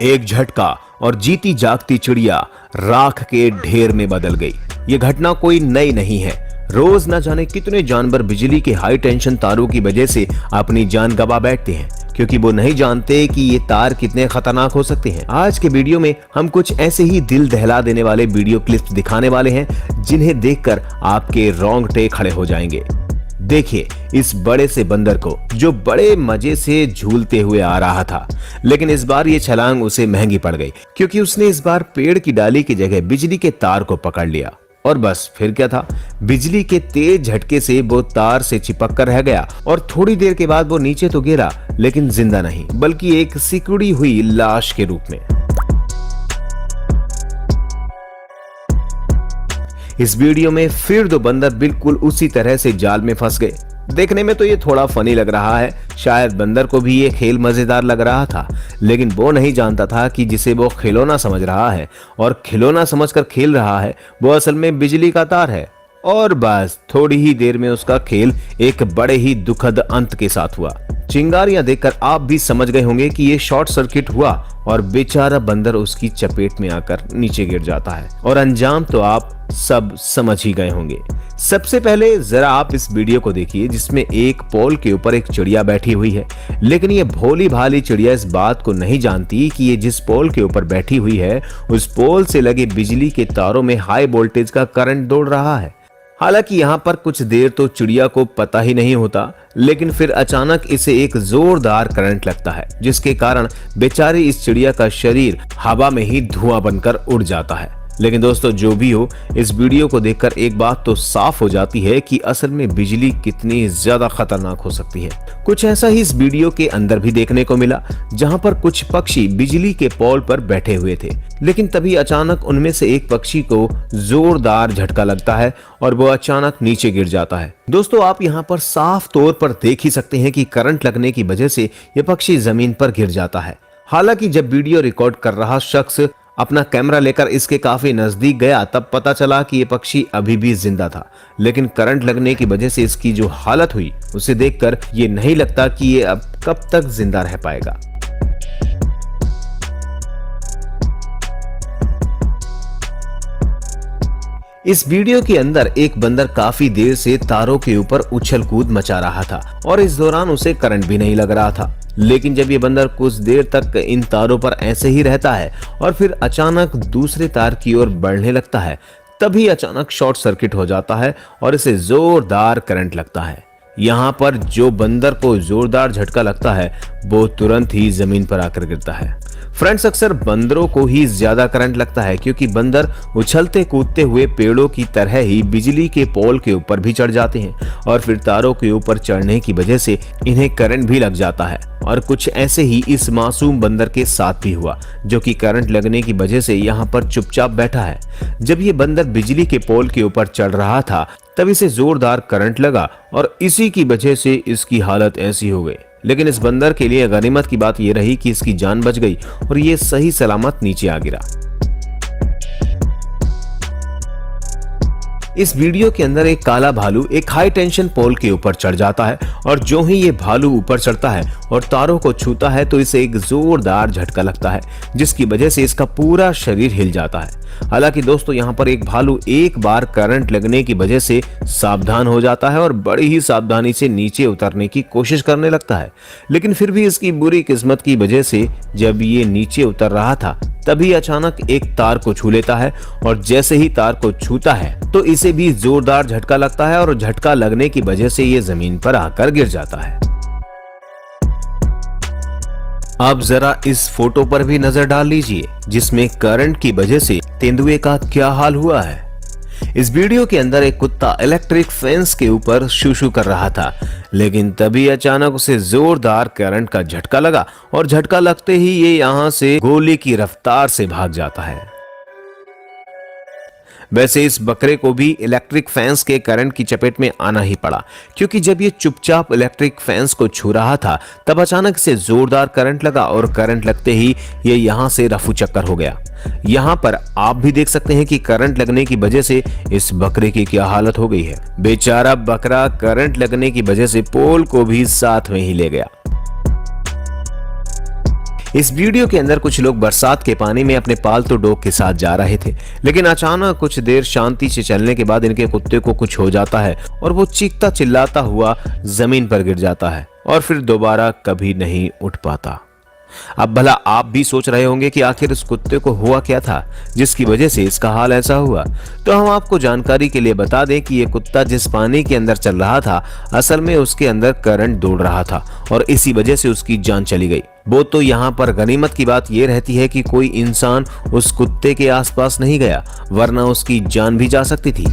एक झटका और जीती जागती चिड़िया राख के ढेर में बदल गई। ये घटना कोई नई नहीं है। रोज न जाने कितने जानवर बिजली के हाई टेंशन तारों की वजह से अपनी जान गंवा बैठते हैं, क्योंकि वो नहीं जानते कि ये तार कितने खतरनाक हो सकते हैं। आज के वीडियो में हम कुछ ऐसे ही दिल दहला देने वाले वीडियो क्लिप्स दिखाने वाले हैं, जिन्हें देखकर आपके रोंगटे खड़े हो जाएंगे। देखिए इस बड़े से बंदर को, जो बड़े मजे से झूलते हुए आ रहा था, लेकिन इस बार ये छलांग उसे महंगी पड़ गई, क्योंकि उसने इस बार पेड़ की डाली की जगह बिजली के तार को पकड़ लिया। और बस फिर क्या था, बिजली के तेज झटके से वो तार से चिपक कर रह गया और थोड़ी देर के बाद वो नीचे तो गिरा, लेकिन जिंदा नहीं, बल्कि एक सिकुड़ी हुई लाश के रूप में। इस वीडियो में फिर दो बंदर बिल्कुल उसी तरह से जाल में फंस गए। देखने में तो ये थोड़ा फनी लग रहा है, शायद बंदर को भी ये खेल मजेदार लग रहा था, लेकिन वो नहीं जानता था कि जिसे वो खिलौना समझ रहा है और खिलौना समझकर खेल रहा है, वो असल में बिजली का तार है। और बस थोड़ी ही देर में उसका खेल एक बड़े ही दुखद अंत के साथ हुआ। चिंगारियां देखकर आप भी समझ गए होंगे कि ये शॉर्ट सर्किट हुआ और बेचारा बंदर उसकी चपेट में आकर नीचे गिर जाता है। और अंजाम तो आप सब समझ ही गए होंगे। सबसे पहले जरा आप इस वीडियो को देखिए, जिसमें एक पोल के ऊपर एक चिड़िया बैठी हुई है, लेकिन ये भोली भाली चिड़िया इस बात को नहीं जानती कि ये जिस पोल के ऊपर बैठी हुई है, उस पोल से लगे बिजली के तारों में हाई वोल्टेज का करंट दौड़ रहा है। हालांकि यहाँ पर कुछ देर तो चिड़िया को पता ही नहीं होता, लेकिन फिर अचानक इसे एक जोरदार करंट लगता है, जिसके कारण बेचारी इस चिड़िया का शरीर हवा में ही धुआं बनकर उड़ जाता है। लेकिन दोस्तों जो भी हो, इस वीडियो को देखकर एक बात तो साफ हो जाती है कि असल में बिजली कितनी ज्यादा खतरनाक हो सकती है। कुछ ऐसा ही इस वीडियो के अंदर भी देखने को मिला, जहां पर कुछ पक्षी बिजली के पोल पर बैठे हुए थे, लेकिन तभी अचानक उनमें से एक पक्षी को जोरदार झटका लगता है और वो अचानक नीचे गिर जाता है। दोस्तों आप यहाँ पर साफ तौर पर देख ही सकते हैं कि करंट लगने की वजह से ये पक्षी जमीन पर गिर जाता है। हालांकि जब वीडियो रिकॉर्ड कर रहा शख्स अपना कैमरा लेकर इसके काफी नजदीक गया, तब पता चला कि ये पक्षी अभी भी जिंदा था, लेकिन करंट लगने की वजह से इसकी जो हालत हुई, उसे देखकर ये नहीं लगता कि ये अब कब तक जिंदा रह पाएगा। इस वीडियो के अंदर एक बंदर काफी देर से तारों के ऊपर उछल कूद मचा रहा था और इस दौरान उसे करंट भी नहीं लग रहा था। लेकिन जब ये बंदर कुछ देर तक इन तारों पर ऐसे ही रहता है और फिर अचानक दूसरे तार की ओर बढ़ने लगता है, तभी अचानक शॉर्ट सर्किट हो जाता है और इसे जोरदार करंट लगता है। यहाँ पर जो बंदर को जोरदार झटका लगता है, वो तुरंत ही जमीन पर आकर गिरता है। फ्रेंड्स अक्सर बंदरों को ही ज्यादा करंट लगता है, क्योंकि बंदर उछलते कूदते हुए पेड़ों की तरह ही बिजली के पोल के ऊपर भी चढ़ जाते हैं और फिर तारों के ऊपर चढ़ने की वजह से इन्हें करंट भी लग जाता है। और कुछ ऐसे ही इस मासूम बंदर के साथ भी हुआ, जो कि करंट लगने की वजह से यहाँ पर चुपचाप बैठा है। जब ये बंदर बिजली के पोल के ऊपर चढ़ रहा था, तब इसे जोरदार करंट लगा और इसी की वजह से इसकी हालत ऐसी हो गई। लेकिन इस बंदर के लिए गनीमत की बात यह रही कि इसकी जान बच गई और ये सही सलामत नीचे आ गिरा। इस वीडियो के अंदर एक काला भालू एक हाई टेंशन पोल के ऊपर चढ़ जाता है और जो ही ये भालू ऊपर चढ़ता है और तारों को छूता है, तो इसे एक जोरदार झटका लगता है, जिसकी वजह से इसका पूरा शरीर हिल जाता है। हालांकि दोस्तों यहाँ पर एक भालू एक बार करंट लगने की वजह से सावधान हो जाता है और बड़ी ही सावधानी से नीचे उतरने की कोशिश करने लगता है, लेकिन फिर भी इसकी बुरी किस्मत की वजह से जब ये नीचे उतर रहा था, तभी अचानक एक तार को छू लेता है और जैसे ही तार को छूता है, तो इसे भी जोरदार झटका लगता है और झटका लगने की वजह से ये जमीन पर आकर गिर जाता है। आप जरा इस फोटो पर भी नजर डाल लीजिए, जिसमें करंट की वजह से तेंदुए का क्या हाल हुआ है। इस वीडियो के अंदर एक कुत्ता इलेक्ट्रिक फेंस के ऊपर शू कर रहा था, लेकिन तभी अचानक उसे जोरदार करंट का झटका लगा और झटका लगते ही ये यहाँ से गोली की रफ्तार से भाग जाता है। वैसे इस बकरे को भी इलेक्ट्रिक फैंस के करंट की चपेट में आना ही पड़ा, क्योंकि जब ये चुपचाप इलेक्ट्रिक फैंस को छू रहा था, तब अचानक से जोरदार करंट लगा और करंट लगते ही ये यहाँ से रफू चक्कर हो गया। यहाँ पर आप भी देख सकते हैं कि करंट लगने की वजह से इस बकरे की क्या हालत हो गई है। बेचारा बकरा करंट लगने की वजह से पोल को भी साथ में ही ले गया। इस वीडियो के अंदर कुछ लोग बरसात के पानी में अपने पालतू डॉग के साथ जा रहे थे, लेकिन अचानक कुछ देर शांति से चलने के बाद इनके कुत्ते को कुछ हो जाता है और वो चीखता चिल्लाता हुआ जमीन पर गिर जाता है और फिर दोबारा कभी नहीं उठ पाता। अब भला आप भी सोच रहे होंगे कि आखिर उस कुत्ते को हुआ क्या था जिसकी वजह से इसका हाल ऐसा हुआ। तो हम आपको जानकारी के लिए बता दें कि ये कुत्ता जिस पानी के अंदर चल रहा था, असल में उसके अंदर करंट दौड़ रहा था और इसी वजह से उसकी जान चली गई। वो तो यहाँ पर गनीमत की बात ये रहती है कि कोई इंसान उस कुत्ते के आसपास नहीं गया, वरना उसकी जान भी जा सकती थी।